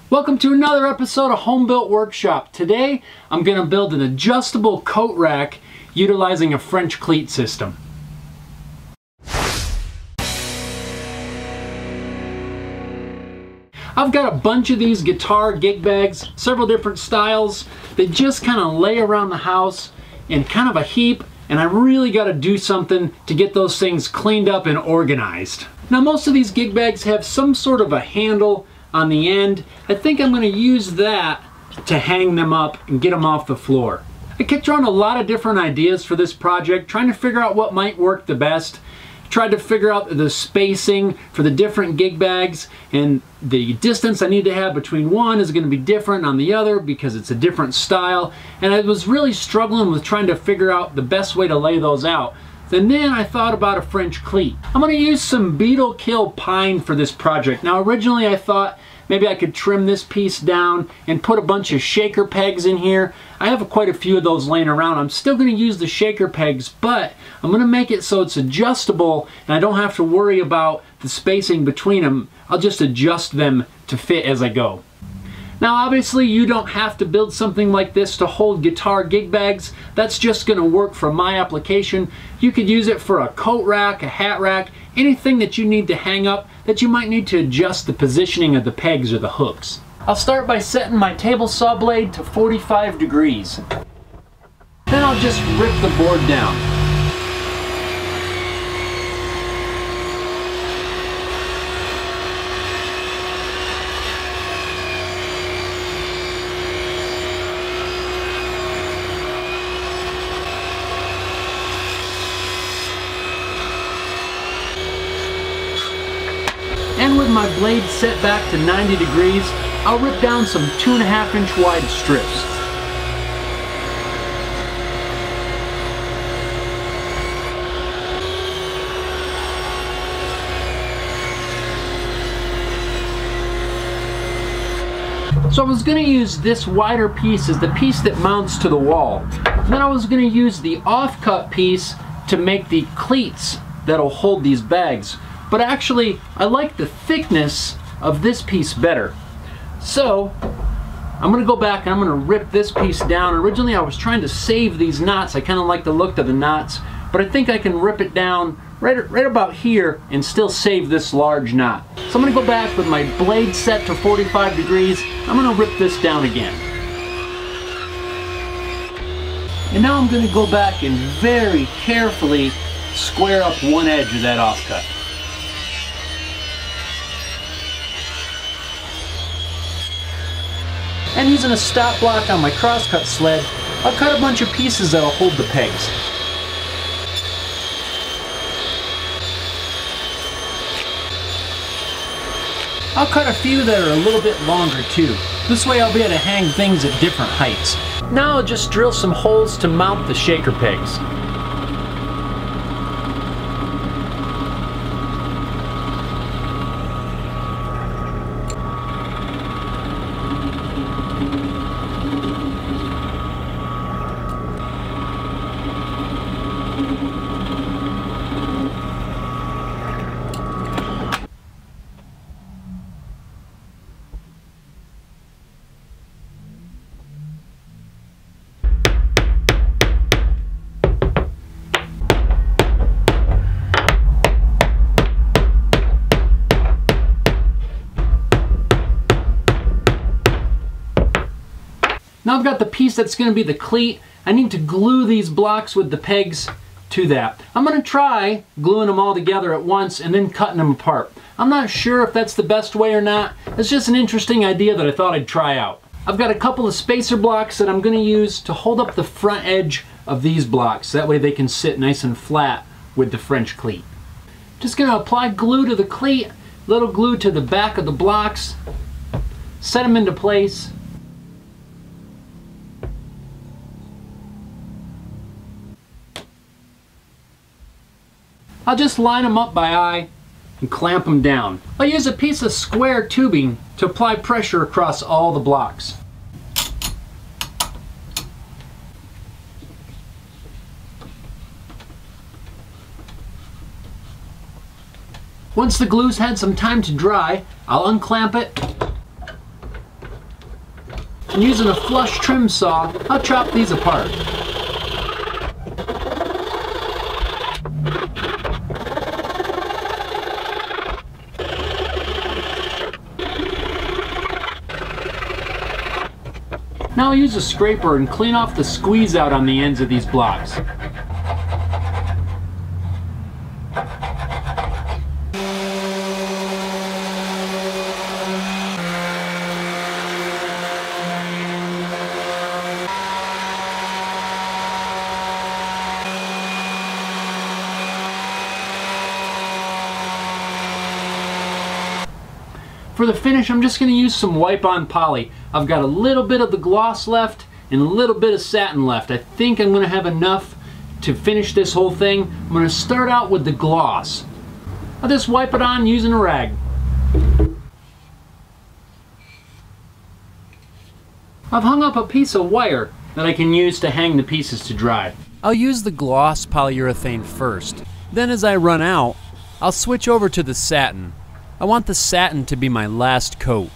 Welcome to another episode of Home Built Workshop. Today I'm going to build an adjustable coat rack utilizing a French cleat system. I've got a bunch of these guitar gig bags, several different styles. They just kind of lay around the house in kind of a heap, and I really got to do something to get those things cleaned up and organized. Now most of these gig bags have some sort of a handle on the end. I think I'm going to use that to hang them up and get them off the floor. I kicked around a lot of different ideas for this project, trying to figure out what might work the best. Tried to figure out the spacing for the different gig bags, and the distance I need to have between one is going to be different on the other because it's a different style, and I was really struggling with trying to figure out the best way to lay those out. And then I thought about a French cleat. I'm going to use some beetle kill pine for this project. Now originally I thought maybe I could trim this piece down and put a bunch of shaker pegs in here. I have quite a few of those laying around. I'm still going to use the shaker pegs, but I'm going to make it so it's adjustable and I don't have to worry about the spacing between them. I'll just adjust them to fit as I go. Now obviously you don't have to build something like this to hold guitar gig bags. That's just going to work for my application. You could use it for a coat rack, a hat rack, anything that you need to hang up that you might need to adjust the positioning of the pegs or the hooks. I'll start by setting my table saw blade to 45 degrees. Then I'll just rip the board down. And with my blade set back to 90 degrees, I'll rip down some 2.5 inch wide strips. So I was going to use this wider piece as the piece that mounts to the wall. And then I was going to use the offcut piece to make the cleats that'll hold these bags. But actually, I like the thickness of this piece better. So, I'm going to go back and I'm going to rip this piece down. Originally, I was trying to save these knots. I kind of like the look of the knots, but I think I can rip it down right about here and still save this large knot. So I'm going to go back with my blade set to 45 degrees. I'm going to rip this down again. And now I'm going to go back and very carefully square up one edge of that offcut. And using a stop block on my crosscut sled, I'll cut a bunch of pieces that'll hold the pegs. I'll cut a few that are a little bit longer too. This way I'll be able to hang things at different heights. Now I'll just drill some holes to mount the shaker pegs. Now I've got the piece that's going to be the cleat. I need to glue these blocks with the pegs to that. I'm going to try gluing them all together at once and then cutting them apart. I'm not sure if that's the best way or not. It's just an interesting idea that I thought I'd try out. I've got a couple of spacer blocks that I'm going to use to hold up the front edge of these blocks. That way they can sit nice and flat with the French cleat. Just going to apply glue to the cleat, little glue to the back of the blocks, set them into place. I'll just line them up by eye and clamp them down. I'll use a piece of square tubing to apply pressure across all the blocks. Once the glue's had some time to dry, I'll unclamp it and using a flush trim saw, I'll chop these apart. Now I'll use a scraper and clean off the squeeze out on the ends of these blocks. For the finish, I'm just going to use some wipe-on poly. I've got a little bit of the gloss left and a little bit of satin left. I think I'm going to have enough to finish this whole thing. I'm going to start out with the gloss. I'll just wipe it on using a rag. I've hung up a piece of wire that I can use to hang the pieces to dry. I'll use the gloss polyurethane first. Then as I run out, I'll switch over to the satin. I want the satin to be my last coat.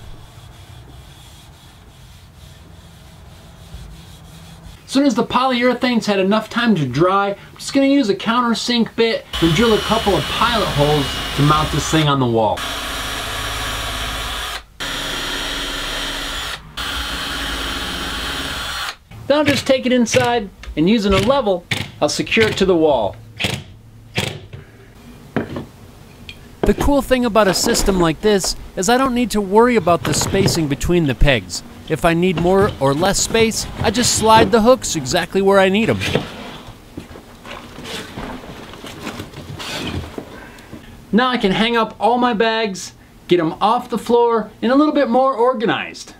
As soon as the polyurethane's had enough time to dry, I'm just going to use a countersink bit and drill a couple of pilot holes to mount this thing on the wall. Then I'll just take it inside and using a level, I'll secure it to the wall. The cool thing about a system like this is I don't need to worry about the spacing between the pegs. If I need more or less space, I just slide the hooks exactly where I need them. Now I can hang up all my bags, get them off the floor, and a little bit more organized.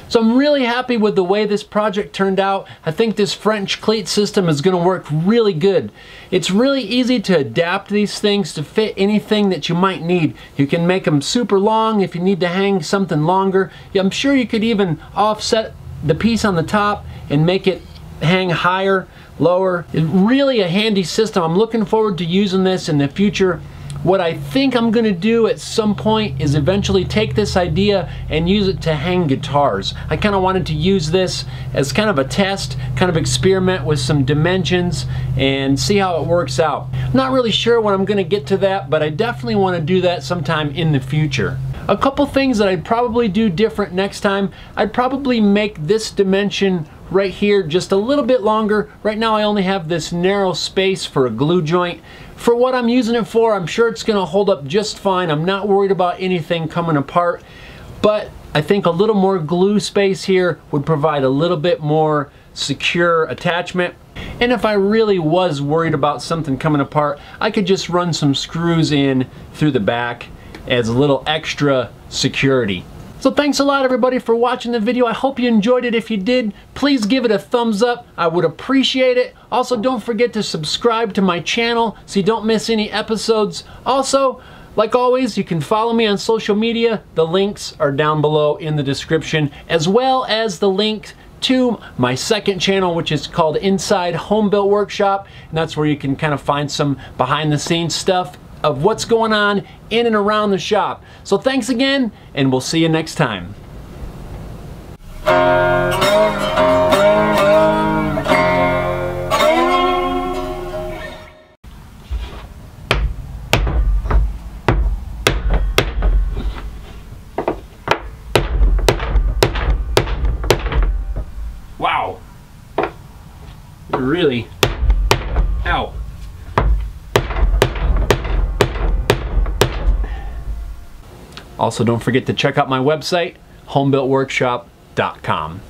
So I'm really happy with the way this project turned out. I think this French cleat system is going to work really good. It's really easy to adapt these things to fit anything that you might need. You can make them super long if you need to hang something longer. I'm sure you could even offset the piece on the top and make it hang higher, lower. It's really a handy system. I'm looking forward to using this in the future. What I think I'm going to do at some point is eventually take this idea and use it to hang guitars. I kind of wanted to use this as kind of a test, kind of experiment with some dimensions and see how it works out. I'm not really sure when I'm going to get to that, but I definitely want to do that sometime in the future. A couple things that I'd probably do different next time. I'd probably make this dimension right here just a little bit longer. Right now I only have this narrow space for a glue joint. For what I'm using it for, I'm sure it's going to hold up just fine. I'm not worried about anything coming apart, but I think a little more glue space here would provide a little bit more secure attachment. And if I really was worried about something coming apart, I could just run some screws in through the back as a little extra security. So thanks a lot everybody for watching the video. I hope you enjoyed it. If you did, please give it a thumbs up. I would appreciate it. Also, don't forget to subscribe to my channel so you don't miss any episodes. Also, like always, you can follow me on social media. The links are down below in the description, as well as the link to my second channel, which is called Inside Home Built Workshop, and that's where you can kind of find some behind the scenes stuff of what's going on in and around the shop. So thanks again, and we'll see you next time. Wow. Really, ow. Also, don't forget to check out my website, homebuiltworkshop.com.